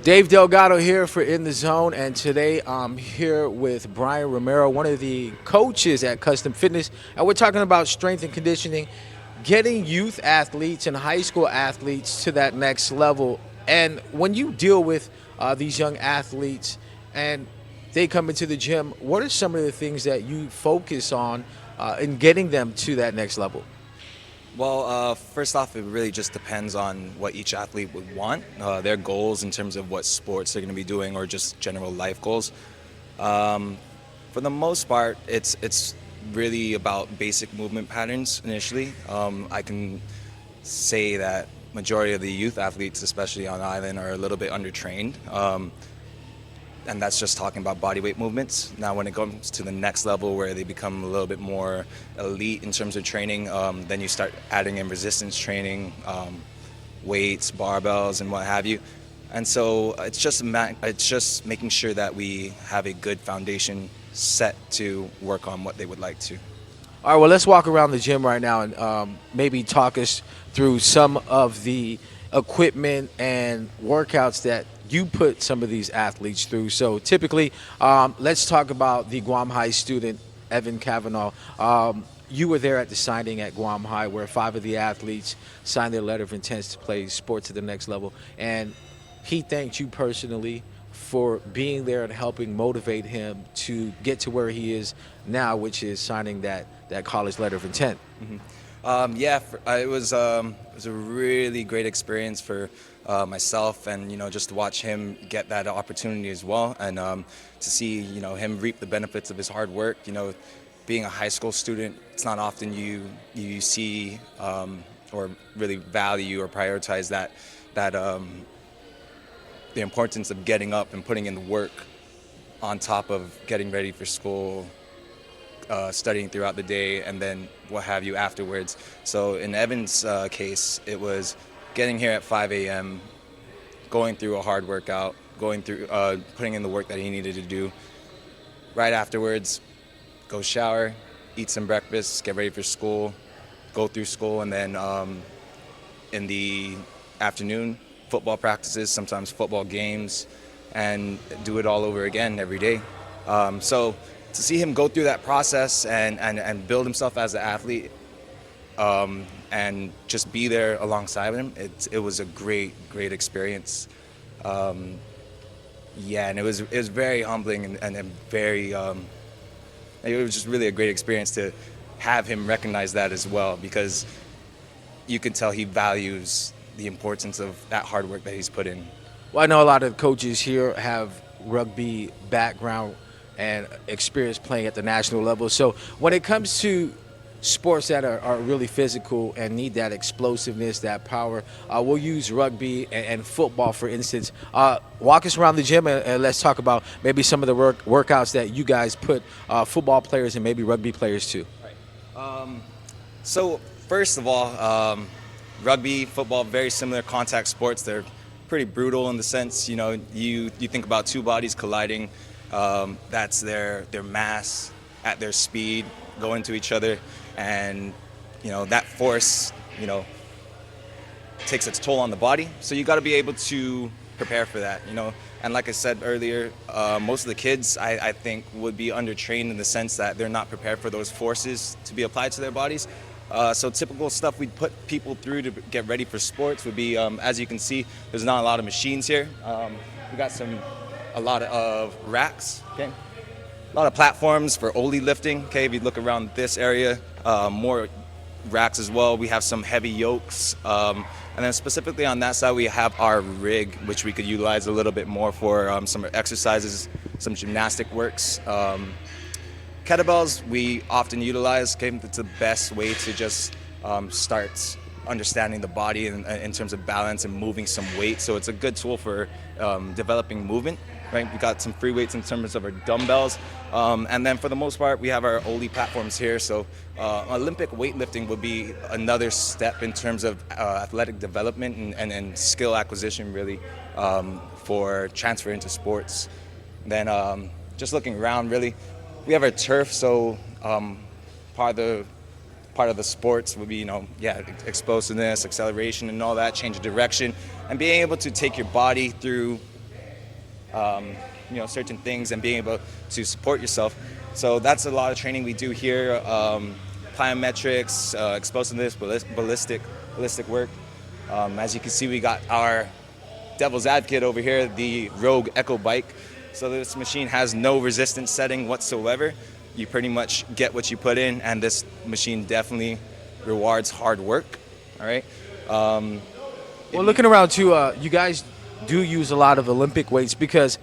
Dave Delgado here for In the Zone, and today I'm here with Brian Romero, one of the coaches at Custom Fitness, and we're talking about strength and conditioning, getting youth athletes and high school athletes to that next level. And when you deal with these young athletes and they come into the gym, what are some of the things that you focus on in getting them to that next level? Well, first off, it really just depends on what each athlete would want, their goals in terms of what sports they're going to be doing, or just general life goals. For the most part, it's really about basic movement patterns initially. I can say that majority of the youth athletes, especially on island, are a little bit undertrained. And that's just talking about body weight movements. Now, when it comes to the next level where they become a little bit more elite in terms of training, then you start adding in resistance training, weights, barbells, and what have you. And so it's just making sure that we have a good foundation set to work on what they would like to. All right, well, let's walk around the gym right now and maybe talk us through some of the equipment and workouts that you put some of these athletes through. So typically, let's talk about the Guam High student, Evan Kavanaugh. You were there at the signing at Guam High where 5 of the athletes signed their letter of intent to play sports to the next level. And he thanked you personally for being there and helping motivate him to get to where he is now, which is signing that college letter of intent. It was a really great experience for myself, and just to watch him get that opportunity as well, and to see him reap the benefits of his hard work. Being a high school student, it's not often you see or really value or prioritize that the importance of getting up and putting in the work on top of getting ready for school, studying throughout the day, and then what have you afterwards. So in Evan's case, it was getting here at 5 a.m., going through a hard workout, going through putting in the work that he needed to do. Right afterwards, go shower, eat some breakfast, get ready for school, go through school, and then in the afternoon, football practices, sometimes football games, and do it all over again every day. So to see him go through that process and build himself as an athlete, and just be there alongside him, it was a great experience. And it was very humbling and very it was just really a great experience to have him recognize that as well, because you can tell he values the importance of that hard work that he's put in. Well, I know a lot of coaches here have rugby background and experience playing at the national level. So when it comes to sports that are really physical and need that explosiveness, that power, we'll use rugby and football, for instance. Walk us around the gym and let's talk about maybe some of the workouts that you guys put football players and maybe rugby players to. So first of all, rugby, football, very similar contact sports. They're pretty brutal in the sense, you think about two bodies colliding. That's their mass at their speed going to each other, and that force takes its toll on the body. So you got to be able to prepare for that. And like I said earlier, most of the kids I think would be undertrained in the sense that they're not prepared for those forces to be applied to their bodies. So typical stuff we'd put people through to get ready for sports would be, as you can see, there's not a lot of machines here. We got a lot of racks, okay? A lot of platforms for Oli lifting, okay? If you look around this area, more racks as well. We have some heavy yokes. And then specifically on that side, we have our rig, which we could utilize a little bit more for some exercises, some gymnastic works. Kettlebells we often utilize. Okay? It's the best way to just start understanding the body in terms of balance and moving some weight. So it's a good tool for developing movement. Right? We got some free weights in terms of our dumbbells. And then for the most part, we have our Oli platforms here. So Olympic weightlifting would be another step in terms of athletic development and skill acquisition, really, for transfer into sports. Then just looking around, really, we have our turf. So part of the sports would be, explosiveness, acceleration, and all that, change of direction, and being able to take your body through certain things and being able to support yourself. So that's a lot of training we do here. Plyometrics, explosiveness, ballistic work. As you can see, we got our devil's advocate over here, the Rogue Echo bike. So this machine has no resistance setting whatsoever. You pretty much get what you put in, and this machine definitely rewards hard work. All right. Well, looking around too, you guys do use a lot of Olympic weights because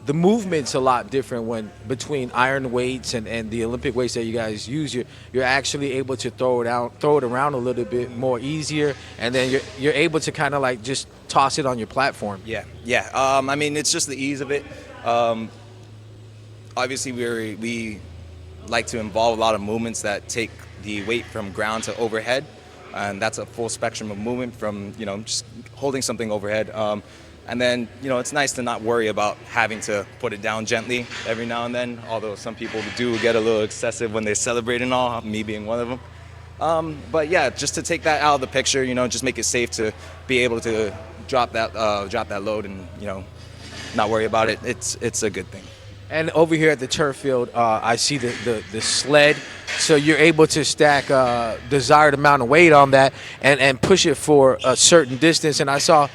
the movement's a lot different when between iron weights and the Olympic weights that you guys use. You're actually able to throw it around a little bit more easier, and then you're able to kind of like just toss it on your platform. Yeah. I mean, it's just the ease of it. Obviously, we like to involve a lot of movements that take the weight from ground to overhead, and that's a full spectrum of movement from just holding something overhead. And then, it's nice to not worry about having to put it down gently every now and then, although some people do get a little excessive when they celebrate and all, me being one of them. But yeah, just to take that out of the picture, just make it safe to be able to drop that load and, not worry about it. It's a good thing. And over here at the turf field, I see the sled. So you're able to stack desired amount of weight on that and push it for a certain distance. And I saw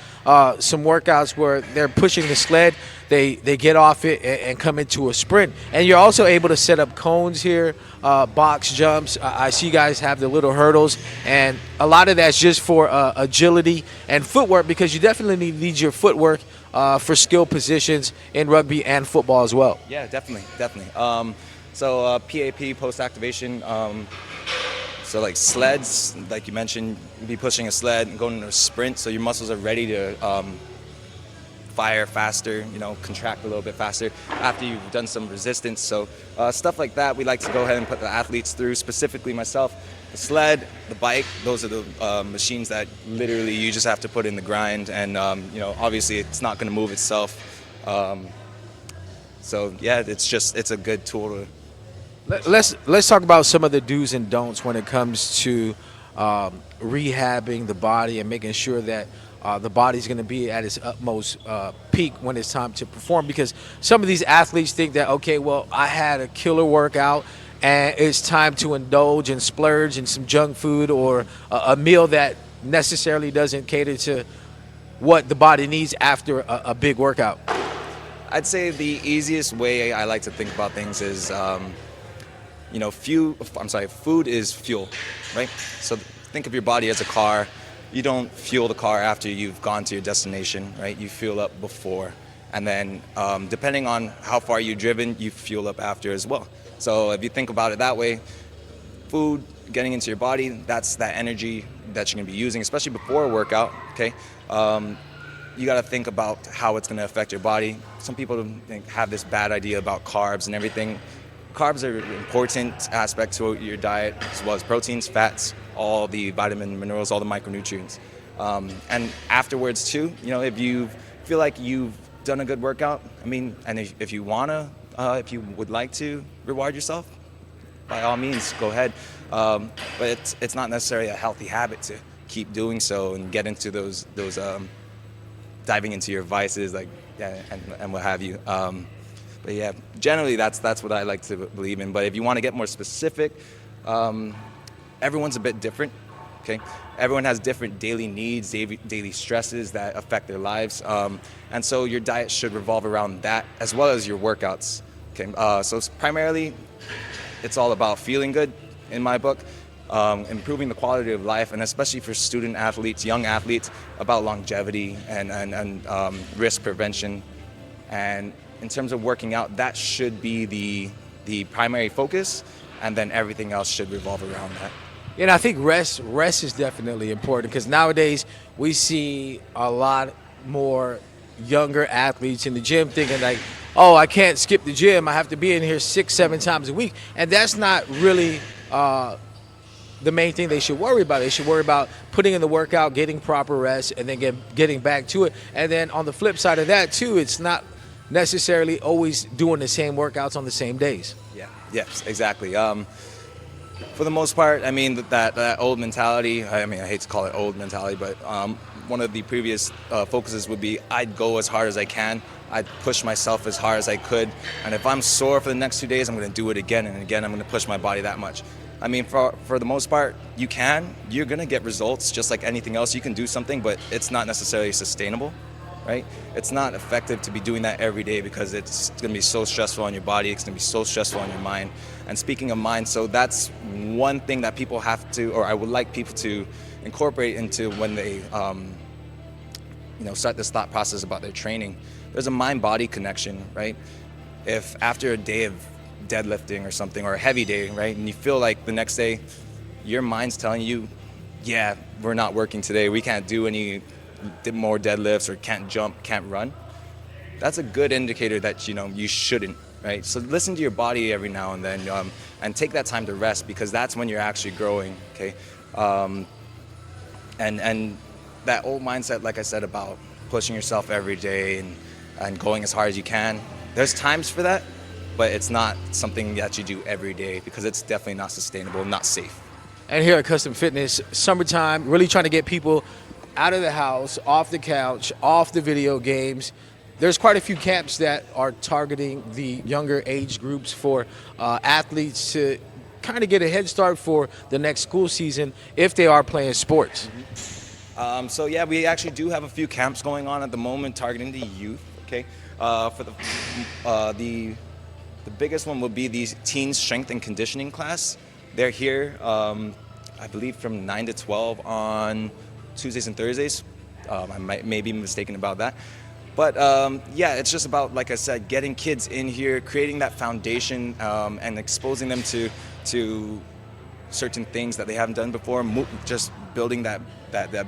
some workouts where they're pushing the sled, they get off it and come into a sprint. And you're also able to set up cones here, box jumps. I see you guys have the little hurdles, and a lot of that's just for agility and footwork, because you definitely need your footwork for skill positions in rugby and football as well. Yeah, definitely. So PAP, post-activation, so like sleds, like you mentioned, you'd be pushing a sled and going into a sprint, so your muscles are ready to fire faster, contract a little bit faster after you've done some resistance. So stuff like that, we like to go ahead and put the athletes through, specifically myself. The sled, the bike, those are the machines that literally you just have to put in the grind, and obviously it's not going to move itself. So yeah, it's a good tool to. Let's talk about some of the do's and don'ts when it comes to rehabbing the body and making sure that the body's going to be at its utmost peak when it's time to perform. Because some of these athletes think that, okay, well, I had a killer workout and it's time to indulge and splurge in some junk food or a meal that necessarily doesn't cater to what the body needs after a big workout. I'd say the easiest way I like to think about things is food is fuel, right? So think of your body as a car. You don't fuel the car after you've gone to your destination, right? You fuel up before. And then depending on how far you've driven, you fuel up after as well. So if you think about it that way, food getting into your body, that's that energy that you're going to be using, especially before a workout, okay? You got to think about how it's going to affect your body. Some people have this bad idea about carbs and everything. Carbs are an important aspect to your diet, as well as proteins, fats, all the vitamin, minerals, all the micronutrients. And afterwards too, if you feel like you've done a good workout, and if you would like to reward yourself, by all means, go ahead. But it's not necessarily a healthy habit to keep doing so and get into those diving into your vices, and what have you. But yeah, generally that's what I like to believe in. But if you want to get more specific, everyone's a bit different. Okay, everyone has different daily needs, daily stresses that affect their lives, and so your diet should revolve around that as well as your workouts. Okay, so primarily, it's all about feeling good in my book, improving the quality of life, and especially for student athletes, young athletes, about longevity and risk prevention. And in terms of working out, that should be the primary focus, and then everything else should revolve around that. And I think rest is definitely important, because nowadays we see a lot more younger athletes in the gym thinking like, oh, I can't skip the gym, I have to be in here 6-7 times a week. And that's not really the main thing they should worry about. They should worry about putting in the workout, getting proper rest, and then getting back to it. And then on the flip side of that too, it's not necessarily always doing the same workouts on the same days. Yeah, yes, exactly. For the most part, that old mentality, I hate to call it old mentality, but one of the previous focuses would be I'd go as hard as I can I push myself as hard as I could. And if I'm sore for the next 2 days, I'm going to do it again and again. I'm going to push my body that much. I mean, for the most part, you're going to get results just like anything else. You can do something, but it's not necessarily sustainable, right? It's not effective to be doing that every day because it's going to be so stressful on your body. It's going to be so stressful on your mind. And speaking of mind, so that's one thing that people have to, or I would like people to incorporate into when they, start this thought process about their training. There's a mind-body connection, right? If after a day of deadlifting or something, or a heavy day, right, and you feel like the next day your mind's telling you, yeah, we're not working today, we can't do any more deadlifts, or can't jump, can't run, that's a good indicator that you shouldn't, right? So listen to your body every now and then, and take that time to rest, because that's when you're actually growing, okay? And that old mindset, like I said, about pushing yourself every day and going as hard as you can, there's times for that, but it's not something that you do every day, because it's definitely not sustainable, not safe. And here at Custom Fitness, summertime, really trying to get people out of the house, off the couch, off the video games. There's quite a few camps that are targeting the younger age groups for athletes to kind of get a head start for the next school season if they are playing sports. So yeah, we actually do have a few camps going on at the moment targeting the youth. Okay, for the biggest one will be the teen strength and conditioning class. They're here, I believe, from 9 to 12 on Tuesdays and Thursdays. I may be mistaken about that. But yeah, it's just about, like I said, getting kids in here, creating that foundation, and exposing them to certain things that they haven't done before. Just building that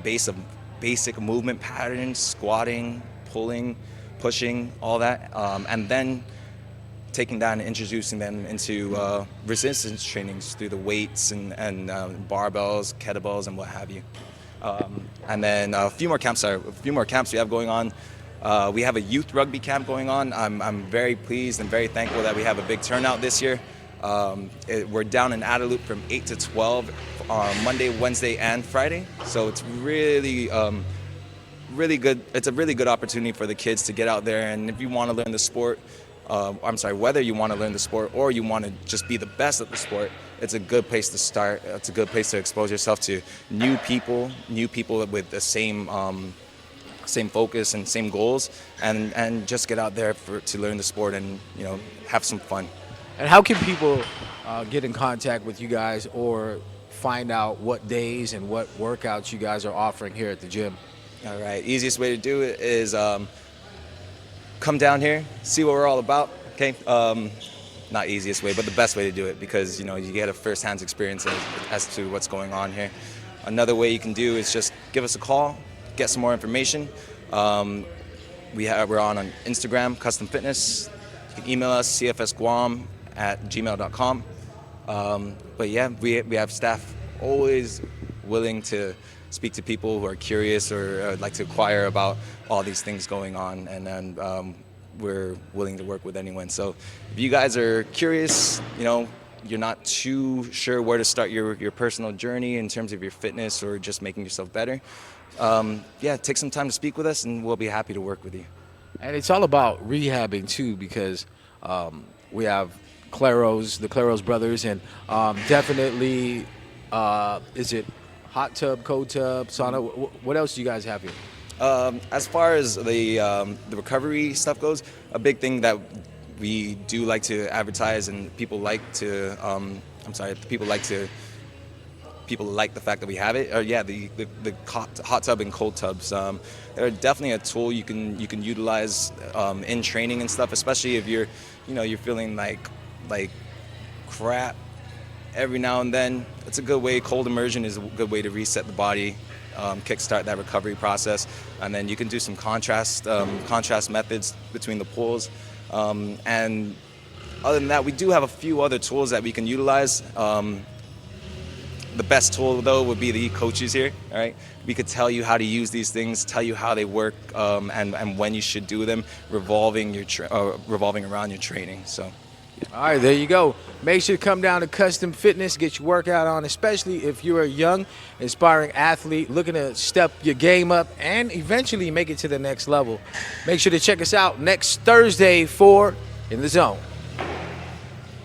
base of basic movement patterns, squatting, pulling, pushing, all that, and then taking that and introducing them into resistance trainings through the weights and barbells, kettlebells, and what have you. And then a few more camps we have going on. We have a youth rugby camp going on. I'm very pleased and very thankful that we have a big turnout this year. We're down in Adeloop from 8 to 12 on Monday, Wednesday, and Friday. So it's really good. It's a really good opportunity for the kids to get out there. And if you want to learn the sport, whether you want to learn the sport or you want to just be the best at the sport, it's a good place to start. It's a good place to expose yourself to new people with the same focus and same goals, and just get out there to learn the sport and have some fun. And how can people get in contact with you guys or find out what days and what workouts you guys are offering here at the gym? All right, easiest way to do it is come down here, see what we're all about. Okay, not easiest way, but the best way to do it, because you get a first-hand experience as to what's going on here. Another way you can do is just give us a call, get some more information. We're on Instagram, Custom Fitness. You can email us, cfsguam@gmail.com. But yeah, we have staff always willing to speak to people who are curious or like to inquire about all these things going on, and then we're willing to work with anyone. So if you guys are curious, you're not too sure where to start your personal journey in terms of your fitness or just making yourself better, take some time to speak with us, and we'll be happy to work with you. And it's all about rehabbing too, because we have the Claros brothers, and definitely, is it hot tub, cold tub, sauna? What else do you guys have here? As far as the recovery stuff goes, a big thing that we do like to advertise, and people like the fact that we have it. The hot tub and cold tubs. They're definitely a tool you can utilize in training and stuff, especially if you're feeling like crap every now and then. It's a good way. Cold immersion is a good way to reset the body, kickstart that recovery process, and then you can do some contrast methods between the pools. And other than that, we do have a few other tools that we can utilize. The best tool, though, would be the coaches here. All right, we could tell you how to use these things, tell you how they work, and when you should do them, revolving around your training. So, All right, there you go. Make sure to come down to Custom Fitness, get your workout on, especially if you're a young, aspiring athlete looking to step your game up and eventually make it to the next level. Make sure to check us out next Thursday for In the Zone.